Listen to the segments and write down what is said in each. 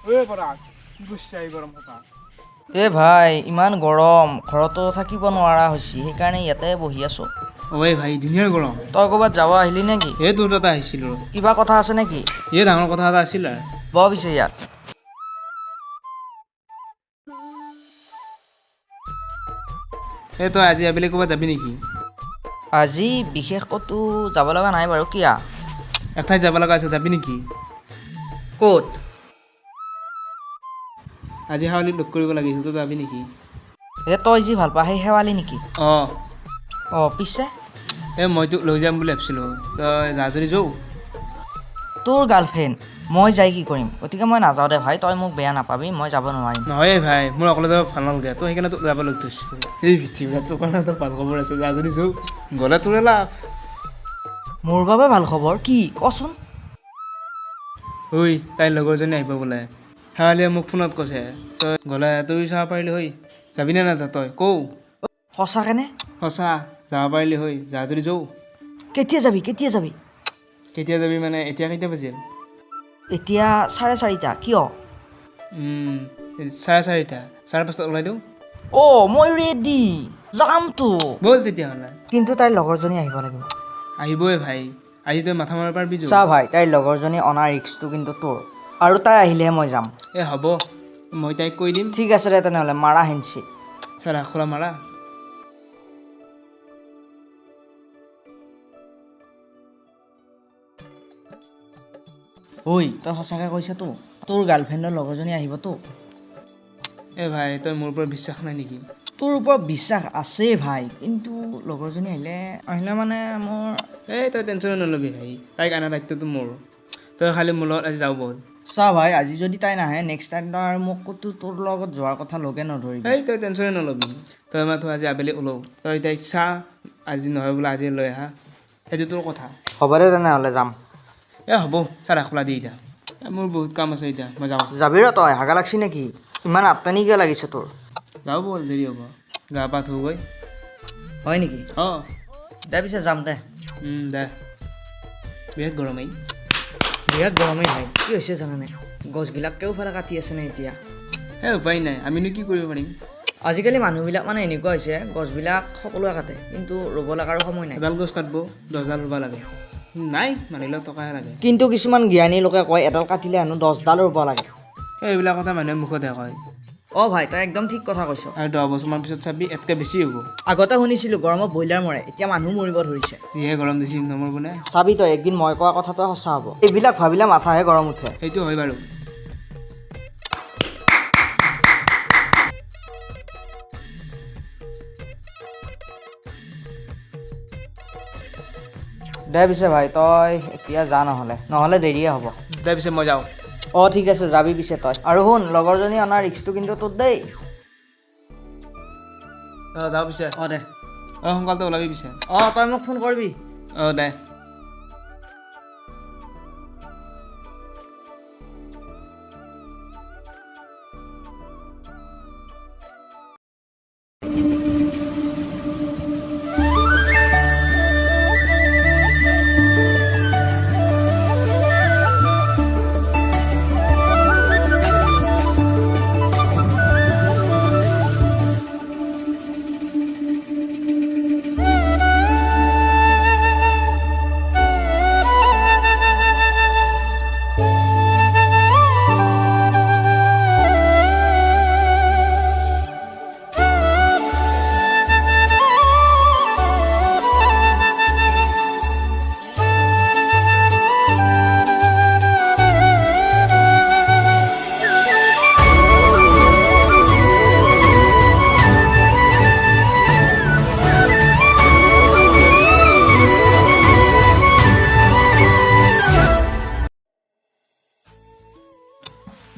এ ভাই ইমান গৰম ঘৰতো থাকিব নোৱাৰা হৈছি সেইকাৰণে ইয়াতে বহি আছো। ঐ ভাই ধুনীয়াৰ গৰম। তই ক'ৰবাত যাব আহিলি নেকি? এই তোৰ তাতে আহিছিলোঁ। কিবা কথা আছে নেকি? এই ডাঙৰ কথা এটা আছিল আৰু। ব পিছে ইয়াত এই তই আজি আবেলি ক'ৰবাত যাবি নেকি? আজি বিশেষ ক'তো যাব লগা নাই বাৰু। কিয়া? এক ঠাইত যাব লগা আছে, যাবি নেকি? ক'ত? আজি হাৱলিত লগ কৰিব লাগিছিল, তই যাবি নেকি? এ তই যি ভাল পা সেই শেৱালি নেকি? অঁ পিছে এই মই তোক লৈ যাম বুলি ভাবিছিলোঁ, তই যা যদি যাওঁ। তোৰ গাৰ্লফ্ৰেণ্ড মই যাই কি কৰিম? গতিকে মই নাযাওঁ দে ভাই, তই মোক বেয়া নাপাবি, মই যাব নোৱাৰিম। নহয় ভাই, মোৰ অকলে যাব ভাল নালাগে, তই সেইকাৰণে তোক যাব লগ ধৰিছিলোঁ। এই ভিত্তিবিলাক তোৰ কাৰণে এটা ভাল খবৰ আছে, যা যদি যাওঁ। গ'লে তোৰে লাভ। মোৰ বাবে ভাল খবৰ কি কচোন? ঐ তাইৰ লগৰজনী আহিব বোলে, শেৱালিয়ে মোক ফোনত কৈছে, তই গ'লে তই চাব পাৰিলি হৈ। যাবিনে নাযা তই কওঁ? সঁচাকেনে? সঁচা, যাব পাৰিলি হৈ, যা যদি যাওঁ। কেতিয়া যাবি কেতিয়া যাবি? কেতিয়া যাবি মানে এতিয়া কেতিয়া বাজিল? এতিয়া 4:30 কিয়? 4:30, 5:30 ওলাই দিওঁ। মই ৰেডি যামতো। ব'ল তেতিয়াহ'লে। কিন্তু তাইৰ লগৰজনী আহিব লাগিব। আহিবই ভাই, আজি তই মাথা মাৰিব পাৰিবি? চা ভাই, তাইৰ লগৰজনী অনা ৰিক্সটো কিন্তু তোৰ, আৰু তাই আহিলেহে মই যাম। হ'ব, মই তাইক কৈ দিম। ঠিক আছে দে তেনেহ'লে, মাৰা হেনছি। চা খোলা মাৰা। ঐ তই সঁচাকৈ কৈছতো? তোৰ গাৰ্লফ্ৰেণ্ডৰ লগৰজনী আহিবতো? ভাই তই মোৰ ওপৰত বিশ্বাস নাই নেকি? তোৰ ওপৰত বিশ্বাস আছে ভাই, কিন্তু লগৰজনী আহিলে মানে মোৰ তই টেনশ্যনে নল'বি ভাই, তাইক অনা দায়িত্বটো মোৰ। তই খালি মোৰ লগত আজি যাওঁ ব'ল। চা ভাই, আজি যদি তাই নাহে নেক্সট টাইম তই আৰু মোক ক'তো তোৰ লগত যোৱাৰ কথা লগে নধৰিবি। তই টেনশ্যনে নল'বি, তই মাথো আজি আবেলি ওলাও, তই তাইক চা, আজি নহয় বোলে আজি লৈ আহা, সেইটো তোৰ কথা। হ'ব দে তেনেহ'লে যাম। হ'ব, চা খোলা দি এতিয়া, মোৰ বহুত কাম আছে এতিয়া, মই যাওঁ। যাবি ৰ তই, হাগা লাগছি নেকি? ইমান আত্তানি কিয় লাগিছে তোৰ? যাওঁ ব'ল, দেৰি হ'ব, গা পা ধুগৈ। হয় নেকি? দে পিছে যাম দে। দে, বিৰাট গৰম এই। বিৰাট গৰমেই ভাই, কি হৈছে জানানে? গছবিলাক কেওফালে কাটি আছে নে এতিয়া? উপায় নাই, আমিনো কি কৰিব পাৰিম? আজিকালি মানুহবিলাক মানে এনেকুৱা হৈছে, গছবিলাক সকলোৱে কাটে, কিন্তু ৰুব লগাৰ সময় নাই। এডাল গছ কাটিব 10ডাল ৰুব লাগে, নাই মানুহবিলাক টকাহে লাগে। কিন্তু কিছুমান জ্ঞানী লোকে কয় এডাল কাটিলে হেনো 10ডাল ৰুব লাগে। এইবিলাক কথা মানুহে মুখতে কয়। ভাই তই একদম ঠিক কথা কৈছ। আৰু 10 বছৰমান পিছত চাবি এতকৈ বেছি হ'ব। আগতে শুনিছিলোঁ গৰমত ব্ৰইলাৰ মৰে, এতিয়া মানুহ মৰিব ধৰিছে। যিহে গৰম দিছে নমৰব নে? চাবি তই, একদিন মই কোৱা কথাটো সঁচা হ'ব। এইবিলাক ভাবিলে মাথাহে গৰম উঠে। সেইটো হয় বাৰু। দে পিছে ভাই, তই এতিয়া যা, নহ'লে দেৰিয়ে হ'ব। দে পিছে মই যাওঁ। ঠিক আছে, যাবি পিছে তই। আৰু শুন, লগৰজনী অনা ৰিক্সটো কিন্তু তোৰ দেই। যাওঁ পিছে। দে। সোনকালতে ওলাবি পিছে। তই মোক ফোন কৰিবি। দে।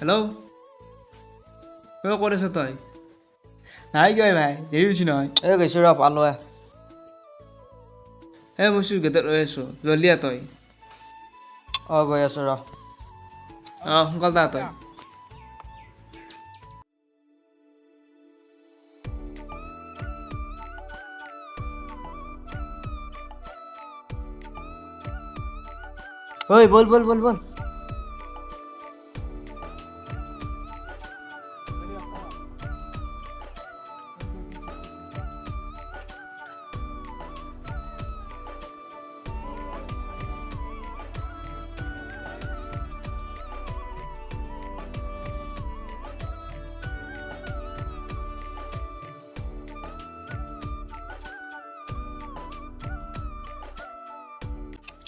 হেল্ল', ক'ত আছ তই? নাই কিয় ভাই, দেৰি হৈছে নহয়। গৈছোঁ ৰ পালোৱে। মই চুৰ গেটত ৰৈ আছোঁ, জল্দি আহ তই। গৈ আছোঁ ৰ। সোনকালতে আহ তই। বল।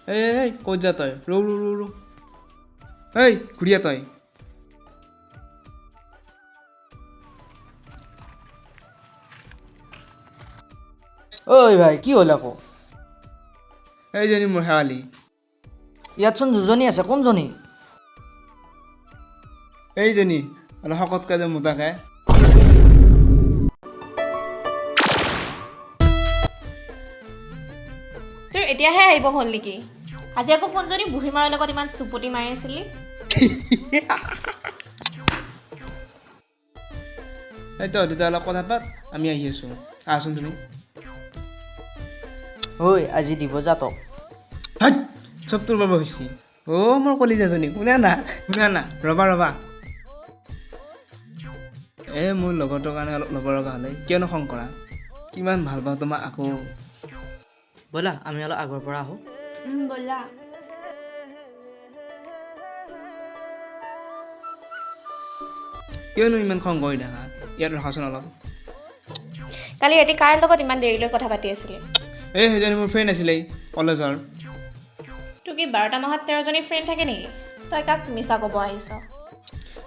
এই ক'ত যা তই ৰ ৰ ৰ ৰ এই ঘূৰিয়া তই ঐ ভাই কি হ'ল আকৌ এইজনী মোৰ শেৱালি ইয়াতচোন দুজনী আছে কোনজনী এইজনী অলপ শকতকৈ যে মোটাকৈ তোৰ এতিয়াহে আহিব হ'ল নেকি আজি আকৌ কোনজনী বুঢ়ী মাৰৰ লগত ইমান চুপতি মাৰি আছিলি এই তই দুটা অলপ কথা পাত আমি আহি আছোঁ আহচোন তুমি ঐ আজি দিব যা তক হাত চব তোৰ বাবা হৈছে মোৰ কলিজাজনী শুনা না ৰ'বা মোৰ লগৰটোৰ কাৰণে অলপ ল'ব লগা হ'লে কিয়নো খং কৰা কিমান ভাল পাওঁ তোমাক আকৌ ব'লা আমি অলপ আগৰ পৰা আহোঁ ব'লা কিয়নো ইমান খং কৰি থাকা ইয়াত ৰখাচোন অলপ কালি ৰাতি কাৰ লগত ইমান দেৰিলৈ কথা পাতি আছিলি সেইজনী মোৰ ফ্ৰেণ্ড আছিলে কলেজৰ তোৰ কি 12টা মাহত 13জনী ফ্ৰেণ্ড থাকে নেকি তই কাক মিছা ক'ব আহিছ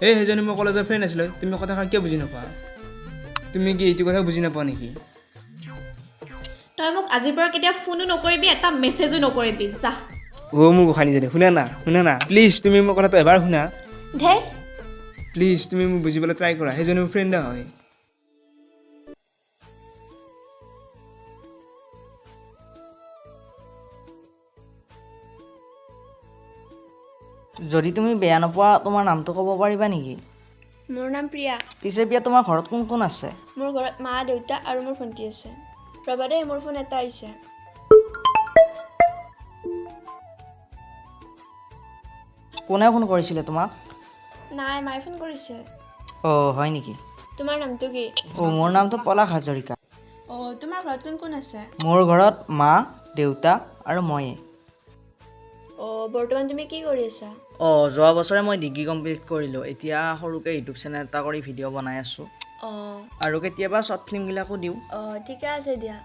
সেইজনী মোৰ কলেজৰ ফ্ৰেণ্ড আছিলে তুমি কথাষাৰ কিয় বুজি নাপোৱা তুমি কি এইটো কথা বুজি নাপোৱা নেকি তই মোক আজিৰ পৰা কেতিয়া ফোনো নকৰিবি এটা মেছেজো নকৰিবি যা মোৰ গোসানীজনী শুনা না প্লিজ তুমি মোৰ কথাটো এবাৰ শুনা ধেই প্লিজ তুমি মোক বুজিবলৈ ট্ৰাই কৰা সেইজনী মোৰ ফ্ৰেণ্ডে হয় যদি তুমি বেয়া নোপোৱা তোমাৰ নামটো ক'ব পাৰিবা নেকি মোৰ নাম প্ৰিয়া পিছে বিয়া তোমাৰ ঘৰত কোন কোন আছে মোৰ ঘৰত মা দেউতা আৰু মোৰ ভণ্টি আছে ৰ'বা দেই মোৰ ফোন এটা আহিছে কোনে ফোন কৰিছিলে তোমাক নাই মায়ে ফোন কৰিছে অঁ হয় নেকি তোমাৰ নামটো কি মোৰ নামটো পলাশ হাজৰিকা তোমাৰ ঘৰত কোন কোন আছে মোৰ ঘৰত মা দেউতা আৰু ময়ে বৰ্তমান তুমি কি কৰি আছা যোৱা বছৰে মই ডিগ্ৰী কমপ্লিট কৰিলোঁ এতিয়া সৰুকৈ ইউটিউব চেনেল এটা কৰি ভিডিঅ' বনাই আছোঁ আৰু কেতিয়াবা শ্বৰ্ট ফিল্মবিলাকো দিওঁ ঠিকে আছে দিয়া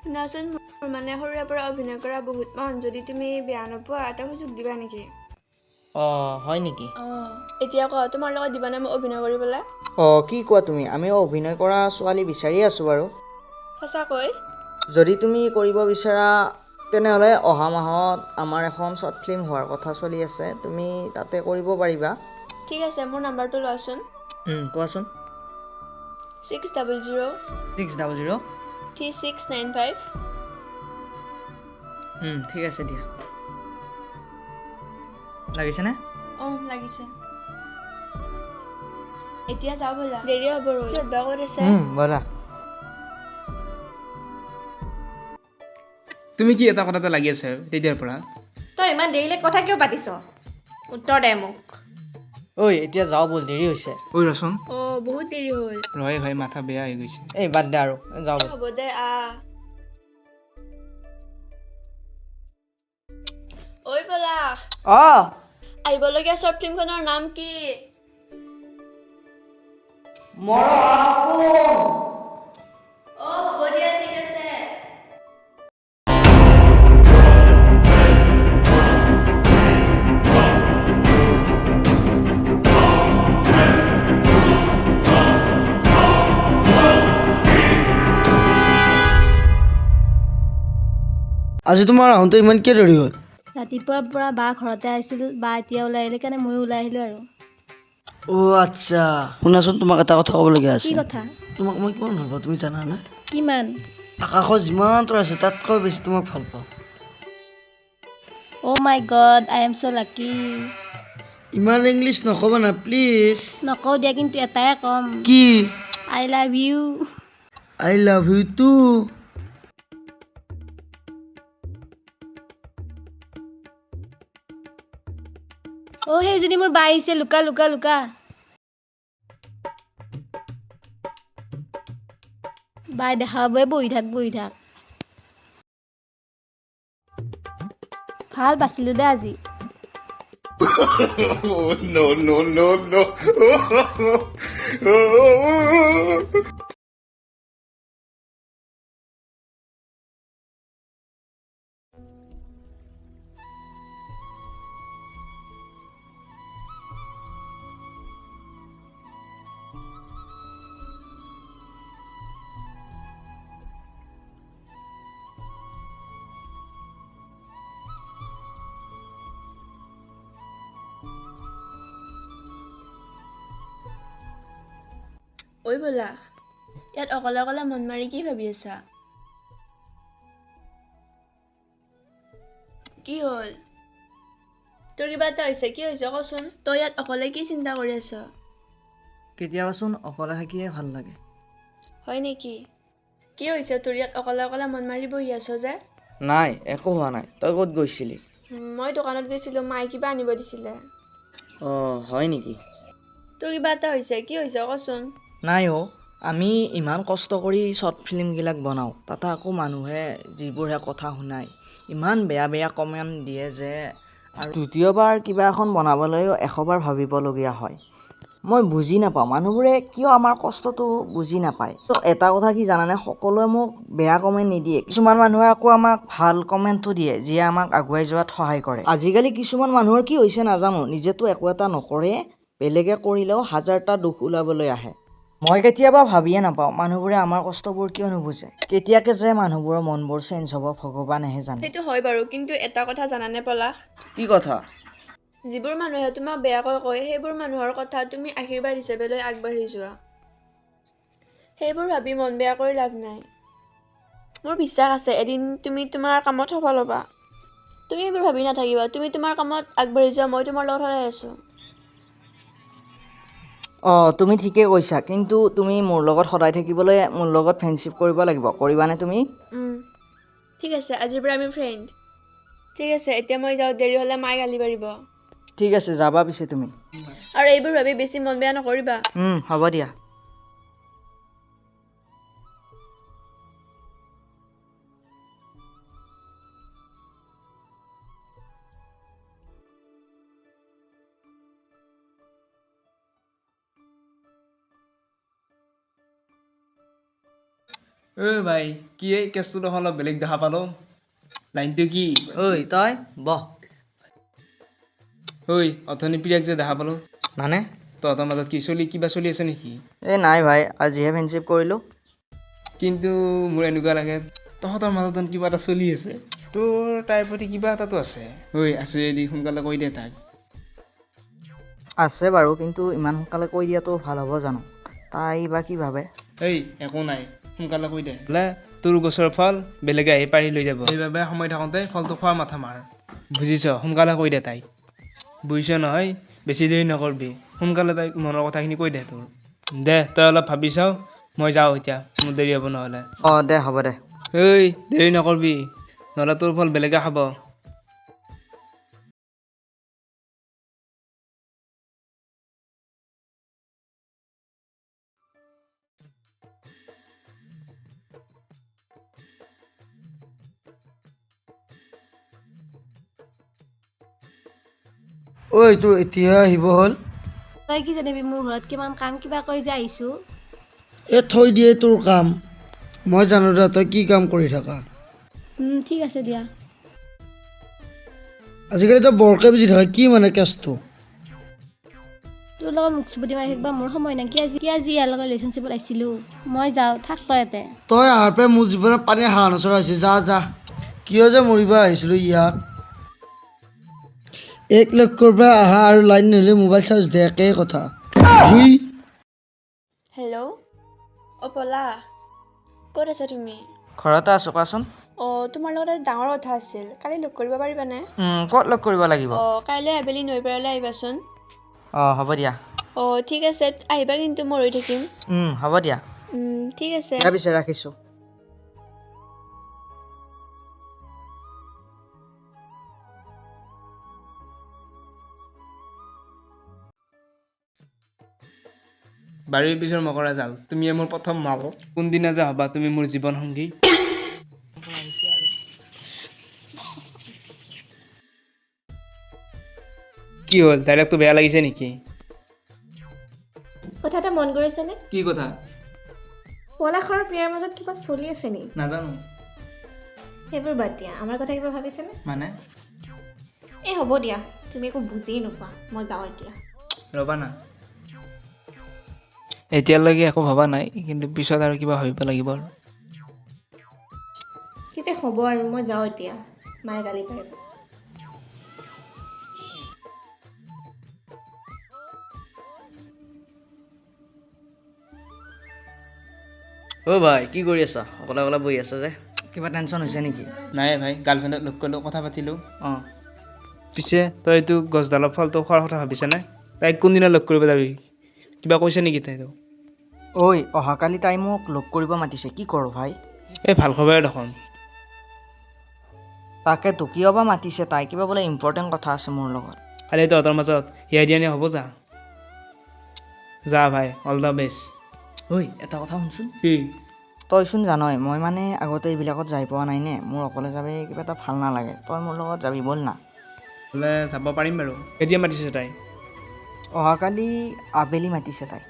শুনাচোন মোৰ মানে সৰুৰে পৰা অভিনয় কৰা বহুত মন যদি তুমি বেয়া নোপোৱা এটা সুযোগ দিবা নেকি হয় নেকি এতিয়া কোৱা তোমাৰ লগত দিবানে মই অভিনয় কৰিবলৈ কি কোৱা তুমি আমি অভিনয় কৰা ছোৱালী বিচাৰিয়ে আছোঁ বাৰু সঁচাকৈ যদি তুমি কৰিব বিচৰা তেনেহ'লে অহা মাহত আমাৰ এখন শ্বৰ্ট ফিল্ম হোৱাৰ কথা চলি আছে তুমি তাতে কৰিব পাৰিবা ঠিক আছে মোৰ নাম্বাৰটো লোৱাচোন কোৱাচোন 600 600 3695 ঠিক আছে দিয়া লাগিছেনে লাগিছে এতিয়া যাওঁ ব'লা দেৰি হ'ব ৰৈ কিবা কৰিছে ব'লা তুমি কি এটা কথাতে লাগি আছে তেতিয়াৰ পৰা তই ইমান দেৰিলৈ কথা কিয় পাতিছ উত্তৰ দে মোক ঐ এতিয়া যাওঁ ব'ল দেৰি হৈছে ঐ ৰচোন বহুত দেৰি হ'ল ৰয় ভাই মাথা বেয়া হৈ গৈছে এই বাদ দে আৰু যাওঁ ব'ল হ'ব দে ঐ পলাশ আহিবলগীয়া শ্বৰ্ট ফিল্মখনৰ নাম কি হ'ব দিয়া ঠিক আছে আজি তোমাৰ আহোঁতে ইমান কিয় দেৰি হ'ল ৰাতিপুৱাৰ পৰা বা ঘৰতে আহিছিল বা এতিয়া ওলাই আহিলে কাৰণে ময়ো ওলাই আহিলোঁ আৰু আচ্ছা শুনাচোন তোমাক এটা কথা ক'বলগীয়া কি আছে কথা তোমাক মই কিমান ভাল পাওঁ তুমি জানানে কিমান আকাশত যিমান তৰা আছে তাতকৈ বেছি তোমাক ভাল পাওঁ অ' মাই গড আই এম ছ' লাকি ইমান ইংলিছ নক'বা না প্লিজ নকওঁ দিয়া কিন্তু এটাই ক'ম কি I love you I love you too সেইজনী মোৰ বা আহিছে লুকা লুকা লুকা বাই দেখা পাবই বহি থাক ভাল বাচিলোঁ দে আজি ঐ পলাশ, ইয়াত অকলে অকলে মন মাৰি কি ভাবি আছা? কি হ'ল? তোৰ কিবা এটা হৈছে, কি হৈছে কচোন? তই ইয়াত অকলে কি চিন্তা কৰি আছ? কেতিয়াবাচোন অকলে থাকিয়ে ভাল লাগে। হয় নেকি? কি হৈছে তোৰ ইয়াত অকলে অকলে মন মাৰি বহি আছ যে? নাই, একো হোৱা নাই। তই ক'ত গৈছিলি? মই দোকানত গৈছিলোঁ, মায়ে কিবা আনিব দিছিলে। অঁ, হয় নেকি? তোৰ কিবা এটা হৈছে, কি হৈছে কচোন? নাই অ', আমি ইমান কষ্ট কৰি শ্বৰ্ট ফিল্মবিলাক বনাওঁ, তাতে আকৌ মানুহে যিবোৰহে কথা শুনায়, ইমান বেয়া বেয়া কমেণ্ট দিয়ে যে আৰু দ্বিতীয়বাৰ কিবা এখন বনাবলৈও 100বাৰ ভাবিবলগীয়া হয়। মই বুজি নাপাওঁ, মানুহবোৰে কিয় আমাৰ কষ্টটো বুজি নাপায়। তো এটা কথা কি জানানে, সকলোৱে মোক বেয়া কমেণ্ট নিদিয়ে, কিছুমান মানুহে আকৌ আমাক ভাল কমেণ্টটো দিয়ে, যিয়ে আমাক আগুৱাই যোৱাত সহায় কৰে। আজিকালি কিছুমান মানুহৰ কি হৈছে নাজানো, নিজেতো একো এটা নকৰে, বেলেগে কৰিলেও হাজাৰটা দুখ ওলাবলৈ আহে। মই কেতিয়াবা ভাবিয়ে নাপাওঁ, মানুহবোৰে আমাৰ কষ্টবোৰ কিয় নুবুজে। কেতিয়াকে যে মানুহবোৰৰ মনবোৰ চেঞ্জ হ'ব ভগৱানেহে জানে। সেইটো হয় বাৰু, কিন্তু এটা কথা জানানে পলাশ? কি কথা? যিবোৰ মানুহে তোমাক বেয়াকৈ কয়, সেইবোৰ মানুহৰ কথা তুমি আশীৰ্বাদ হিচাপে লৈ আগবাঢ়ি যোৱা। সেইবোৰ ভাবি মন বেয়া কৰি লাভ নাই। মোৰ বিশ্বাস আছে এদিন তুমি তোমাৰ কামত সফল হ'বা। তুমি সেইবোৰ ভাবি নাথাকিবা, তুমি তোমাৰ কামত আগবাঢ়ি যোৱা, মই তোমাৰ লগত সদায় আছোঁ। অঁ, তুমি ঠিকেই কৈছা, কিন্তু তুমি মোৰ লগত সদায় থাকিবলৈ মোৰ লগত ফ্ৰেণ্ডশ্বিপ কৰিব লাগিব। কৰিবানে তুমি? ঠিক আছে, আজিৰ পৰা আমি ফ্ৰেণ্ড। ঠিক আছে, এতিয়া মই যাওঁ, দেৰি হ'লে মায়ে গালি পাৰিব। ঠিক আছে, যাবা পিছে তুমি। আৰু এইবোৰ ভাবি বেছি মন বেয়া নকৰিবা। হ'ব দিয়া। ভাই কি এই কেছটো দেখোন অলপ বেলেগ দেখা পালোঁ। লাইনটো কি? ঐ তই বহ। অথনি প্ৰিয়াক যে দেখা পালোঁ, মানে? তহঁতৰ মাজত কিবা চলি আছে নেকি? এই নাই ভাই, আজিহে ফ্ৰেণ্ডশ্বিপ কৰিলোঁ। কিন্তু মোৰ এনেকুৱা লাগে তহঁতৰ মাজত যেন কিবা এটা চলি আছে। তোৰ তাইৰ প্ৰতি কিবা এটাতো আছে। আছে যদি সোনকালে কৈ দে তাক। আছে বাৰু, কিন্তু ইমান সোনকালে কৈ দিয়াটো ভাল হ'ব জানো? তাই বা কি ভাবে? একো নাই, সোনকালে কৈ দে। বোলে তোৰ গছৰ ফল বেলেগে আহি পাৰি লৈ যাব, সেইবাবে সময় থাকোঁতে ফলটো খোৱাৰ মাথা মাৰ। বুজিছ? সোনকালে কৈ দে তাইক। বুজিছ নহয়? বেছি দেৰি নকৰিবি, সোনকালে তাইক মনৰ কথাখিনি কৈ দে তোৰ। দে তই অলপ ভাবি চাওঁ, মই যাওঁ এতিয়া, মোৰ দেৰি হ'ব নহ'লে। অঁ দে, হ'ব দে। দেৰি নকৰিবি, নহ'লে তোৰ ফল বেলেগে খাব। ঐ তোৰ এতিয়া আহিব হ'ল? তই কি জানিবি মোৰ ঘৰত কিমান কাম, কিবা কৈ যে আহিছোঁ। থৈ দিয়ে তোৰ কাম, মই জানো দে তই কি কাম কৰি থাকা। ঠিক আছে দিয়া। আজিকালি তই বৰকে বুজি থাকা, কি মানে কেছটো? তোৰ লগত মুখ চুপতি মাৰি থাকিবা মোৰ সময় নাই। কি আজি ইয়াৰ লগত ৰিলেশ্যনশ্বিপত আহিছিলোঁ। মই যাওঁ, থাক তই ইয়াতে। তই আহাৰ পৰাই মোৰ জীৱনত পানী হাঁহ নচৰা হৈছে। যা কিয় যে মৰিব আহিছিলোঁ ইয়াত। 1 লক্ষৰ পৰা আহা আৰু লাইন নহ'লে মোবাইল চাৰ্জ দে, একেই কথা। হেল্ল', পলাশ, ক'ত আছা তুমি? ঘৰতে আছোঁ, কোৱাচোন। তোমাৰ লগত এটা ডাঙৰ কথা আছিল, কালি লগ কৰিব পাৰিবানে? ক'ত লগ কৰিব লাগিব? কাইলৈ আবেলি নৈ পাৰলৈ আহিবাচোন। অঁ হ'ব দিয়া। ঠিক আছে, আহিবা কিন্তু মই ৰৈ থাকিম। হ'ব দিয়া। ঠিক আছে। দিয়া পিছে ৰাখিছোঁ। বাৰীৰ পিছৰ মকৰা জাল, তুমিয়ে মোৰ প্ৰথম মাল। কোনদিনা যে হ'বা তুমি মোৰ জীৱন সংগী। কি হ'ল, ডাইলগটো বেয়া লাগিছে নেকি? কথা এটা মন কৰিছেনে? কি কথা? পলাশ আৰু প্ৰিয়াৰ মাজত কিবা চলি আছে নি? নাজানো। সেইবোৰ বাদ দিয়া, আমাৰ কথা কিবা ভাবিছেনে? মানে? হ'ব দিয়া, তুমি একো বুজিয়ে নোপোৱা, মই যাওঁ এতিয়া। ৰ'বা না। এতিয়ালৈকে একো ভবা নাই, কিন্তু পিছত আৰু কিবা ভাবিব লাগিব আৰু। কি যে হ'ব আৰু, মই যাওঁ এতিয়া, মায়ে গালি পাৰিব। অ' ভাই কি কৰি আছা অকলে অকলে বহি আছা যে কিবা টেনশ্যন হৈছে নেকি নাই ভাই গাৰ্লফ্ৰেণ্ডক লগ কৰিলোঁ কথা পাতিলোঁ অঁ পিছে তই এইটো গছডালৰ ফলটো খোৱাৰ কথা ভাবিছানে তাইক কোনদিনা লগ কৰিব যাবি কিবা কৈছে নেকি তাই তোক ঐ অহাকালি তাই মোক লগ কৰিব মাতিছে কি কৰোঁ ভাই এই ভাল খবৰে দেখোন তাকেতো কিয় বা মাতিছে তাই কিবা বোলে ইম্পৰ্টেণ্ট কথা আছে মোৰ লগত খালি তহঁতৰ মাজত হিয়াই দিয়া হ'ব যা যা ভাই অল দ্য বেষ্ট ঐ এটা কথা শুনচোন কি তইচোন জানই মই মানে আগতে এইবিলাকত যাই পোৱা নাই নে মোৰ অকলে যাবি কিবা এটা ভাল নালাগে তই মোৰ লগত যাবি ব'ল না বোলে যাব পাৰিম বাৰু কেতিয়া মাতিছে তাই অহাকালি আবেলি মাতিছে তাই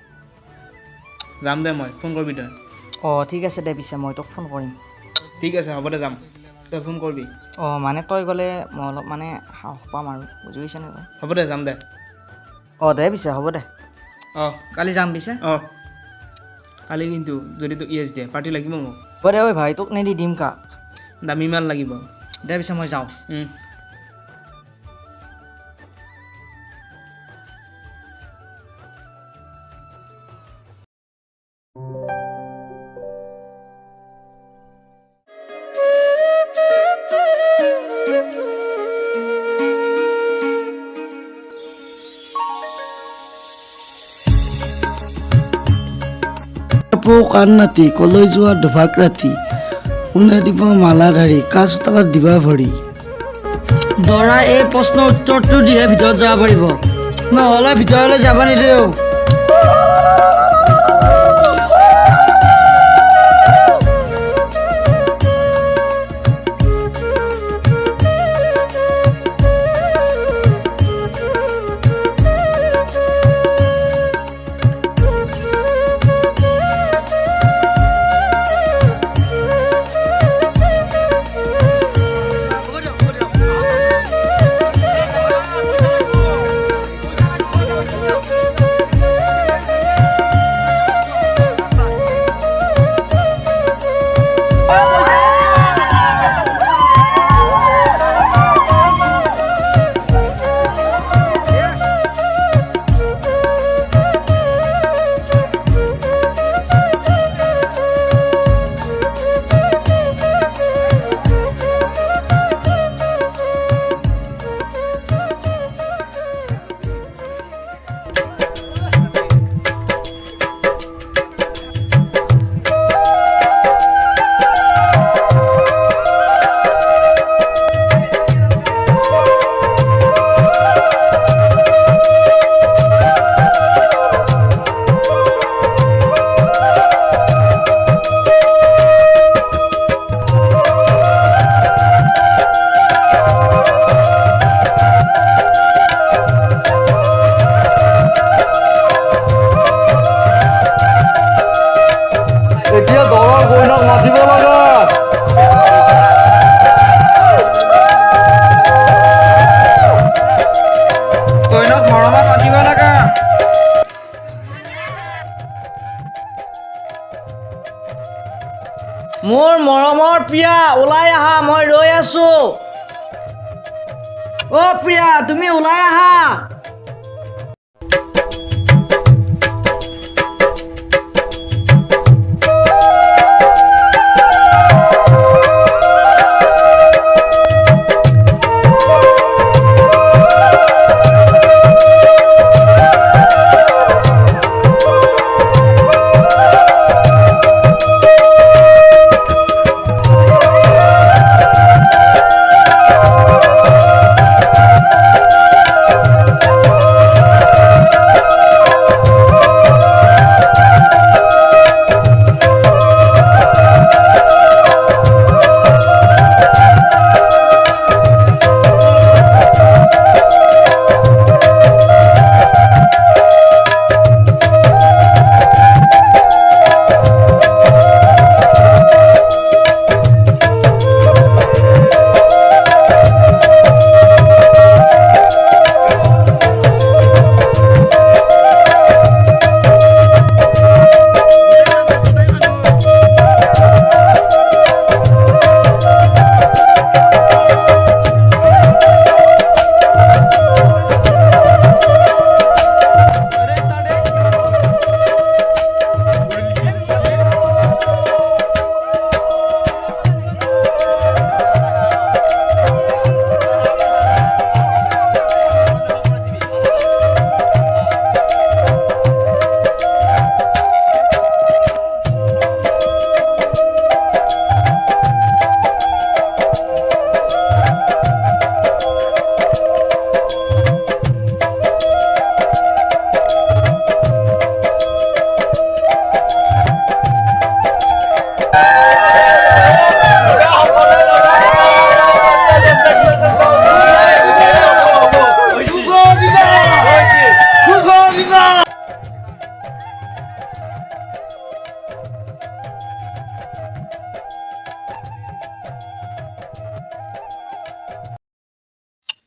যাম দে মই ফোন কৰিবি তই অঁ ঠিক আছে দে পিছে মই তোক ফোন কৰিম ঠিক আছে হ'ব দে যাম তই ফোন কৰিবি অঁ মানে তই গ'লে মই অলপ মানে সাহস পাম আৰু বুজি পাইছানে তই হ'ব দে যাম দে অঁ দে পিছে হ'ব দে অঁ কালি যাম পিছে অঁ কালি কিন্তু যদি তোক ইয়েছ দিয়ে পাৰ্টি লাগিব মোক হ'ব দে ঐ ভাই তোক নেদি দিম কা দামী মাল লাগিব দে পিছে মই যাওঁ কাণ নাতি কলৈ যোৱা দুভাগ ৰাতি কোনে দিব মালাধাৰী কা চোতালত দিবা ভৰি দৰা এই প্ৰশ্নৰ উত্তৰটো দিহে ভিতৰত যাব পাৰিব নহ'লে ভিতৰলৈ যাব নিদিওঁ এতিয়া দৰা কইনাক মাতিব লাগে কইনাক মৰমত মাতিব লাগে মোৰ মৰমৰ প্ৰিয়া ওলাই আহা মই ৰৈ আছো অ' প্ৰিয়া তুমি ওলাই আহা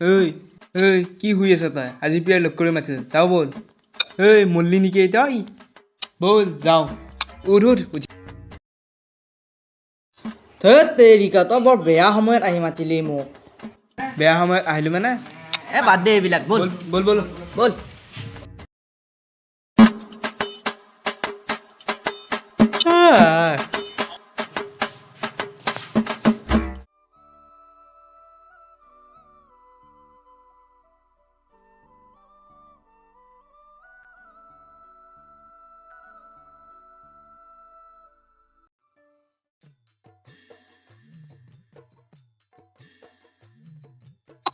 ঐ ঐ কি শুই আছ তই আজি প্ৰিয়াই লগ কৰি মাতিছ যাওঁ ব'ল ঐ মল্লি নেকি তই ব'ল যাওঁ উঠ উঠ উঠি ধেত তেৰিকা তই বৰ বেয়া সময়ত আহি মাতিলি মোক বেয়া সময়ত আহিলোঁ মানে বাদ দে এইবিলাক ব'ল ব'ল ব'ল ব'ল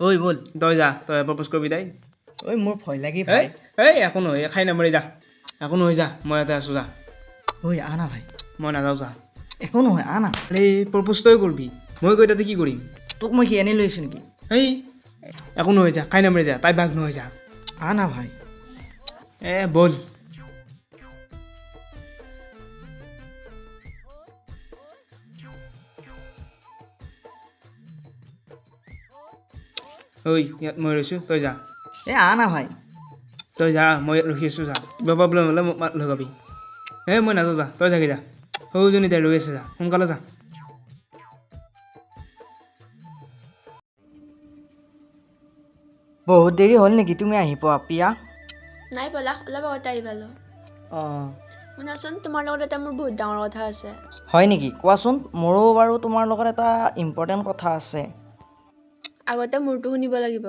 ঐ ব'ল তই যা তই প্ৰপ'জ কৰিবি তাই ঐ মোৰ ভয় লাগি এই ভাই এই একো নহয় খাই নামৰি যা একো নহয় যা মই ইয়াতে আছোঁ যা ঐ আনা ভাই মই নাযাওঁ যা একো নহয় আনা এই প্ৰপ'জ তই কৰিবি মই কৈ তাতে কি কৰিম তোক মই কি এনেই লৈছোঁ নেকি এই একো নহয় যা খাই নামৰি যা তাই বাঘ নহয় যা আনা ভাই ব'ল ঐ ইয়াত মই ৰৈছোঁ তই যা আনা ভাই তই যা মই ইয়াত ৰখি আছোঁ যা কিবা প্ৰব্লেম হ'লে মোক মাত লগাবি মই নাযাওঁ যা তই যাগি যা সৰুজনী তাই ৰৈ আছে যা সোনকালে যা বহুত দেৰি হ'ল নেকি তুমি আহি পোৱা প্ৰিয়া নাই পলাশ অলপ আগতে আহি পালোঁ অঁ শুনাচোন তোমাৰ লগত এটা মোৰ বহুত ডাঙৰ কথা আছে হয় নেকি কোৱাচোন মোৰো বাৰু তোমাৰ লগত এটা ইম্পৰ্টেণ্ট কথা আছে আগতে মোৰটো শুনিব লাগিব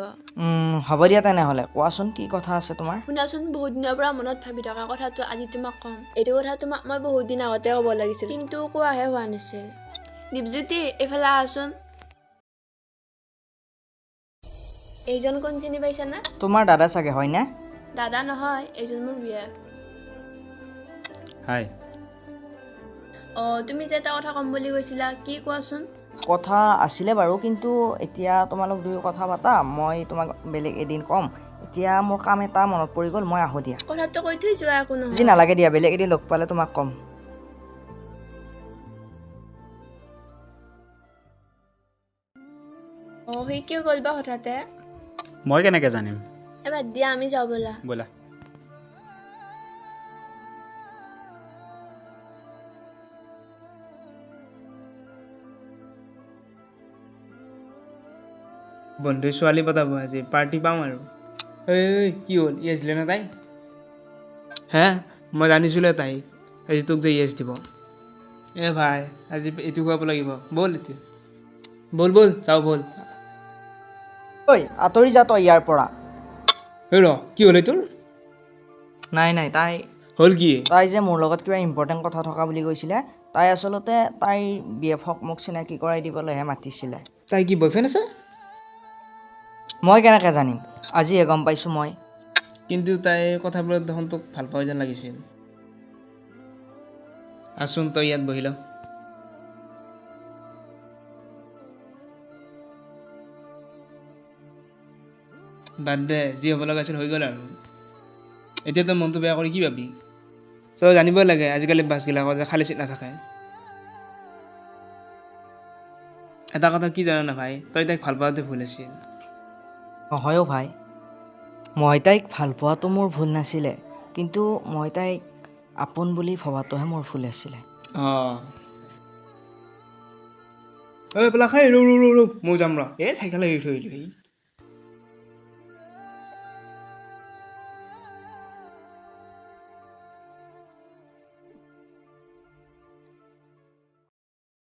হ'ব দিয়া তেনেহ'লে কোৱাচোন কি কথা আছে তোমাৰ শুনাচোন বহুত দিনৰ পৰা মনত ভাবি থকা কথাটো আজি তোমাক ক'ম এইটো কথা তোমাক মই বহুত দিন আগতে ক'ব লাগিছিল কিন্তু কোৱাহে হোৱা নাছিল দীপজ্যোতি এইফালে আহচোন এইজন কোন চিনি পাইছানে তোমাৰ দাদা চাগে হয়নে দাদা নহয় এইজন মোৰ বিয়া হাই অঁ তুমি যে এটা কথা ক'ম বুলি কৈছিলা কি কোৱাচোন কথা আছিলে বাৰু কিন্তু এতিয়া তোমালোক দুয়ো কথা পাতা মই তোমাক বেলেগ এদিন ক'ম এতিয়া মোৰ কাম এটা মনত পৰি গ'ল মই আহোঁ দিয়া কথাটো কৈ থৈ যোৱা একো যি নহয় নালাগে দিয়া বেলেগ এদিন লগ পালে তোমাক ক'ম অঁ সি কিয় গ'ল বা হঠাতে মই কেনেকৈ জানিম এবাৰ দিয়া আমি যাওঁ ব'লা ব'লা বন্ধুই ছোৱালী পতাব আজি পাৰ্টি পাম আৰু এই কি হ'ল য়েছ দিলে নে তাই হে মই জানিছিলোঁ তাই আজি তোক যে য়েছ দিব ভাই আজি এইটো খুৱাব লাগিব ব'ল এতিয়া ব'ল ব'ল যাওঁ ব'ল ঐ আঁতৰি যা তই ইয়াৰ পৰা ৰ কি হ'ল তোৰ নাই নাই তাই হ'ল কি তাই যে মোৰ লগত কিবা ইম্পৰ্টেণ্ট কথা থকা বুলি কৈছিলে তাই আচলতে তাইৰ BF-ক মোক চিনাকি কৰাই দিবলৈহে মাতিছিলে তাই কি বয়ফ্ৰেণ্ড আছে মই কেনেকৈ জানিম আজিহে গম পাইছোঁ মই কিন্তু তাই কথাবোৰত দেখোন তোক ভাল পোৱা যেন লাগিছিল আছোন তই ইয়াত বহি ল বাদ দে যি হ'ব লগা আছিল হৈ গ'ল আৰু এতিয়া তই মনটো বেয়া কৰি কি ভাবি তই জানিবই লাগে আজিকালি বাছবিলাকত যে খালী চিট নাথাকে এটা কথা কি জানা না ভাই তই তাইক ভাল পাওঁতে ভুল আছিল নহয়ও ভাই মই তাইক ভাল পোৱাটো মোৰ ভুল নাছিলে কিন্তু মই তাইক আপোন বুলি ভবাটোহে মোৰ ভুল আছিলে ঐ পেলা খাই ৰ মই যাম ৰ চাইকেল এৰি থৈ আহিলোঁ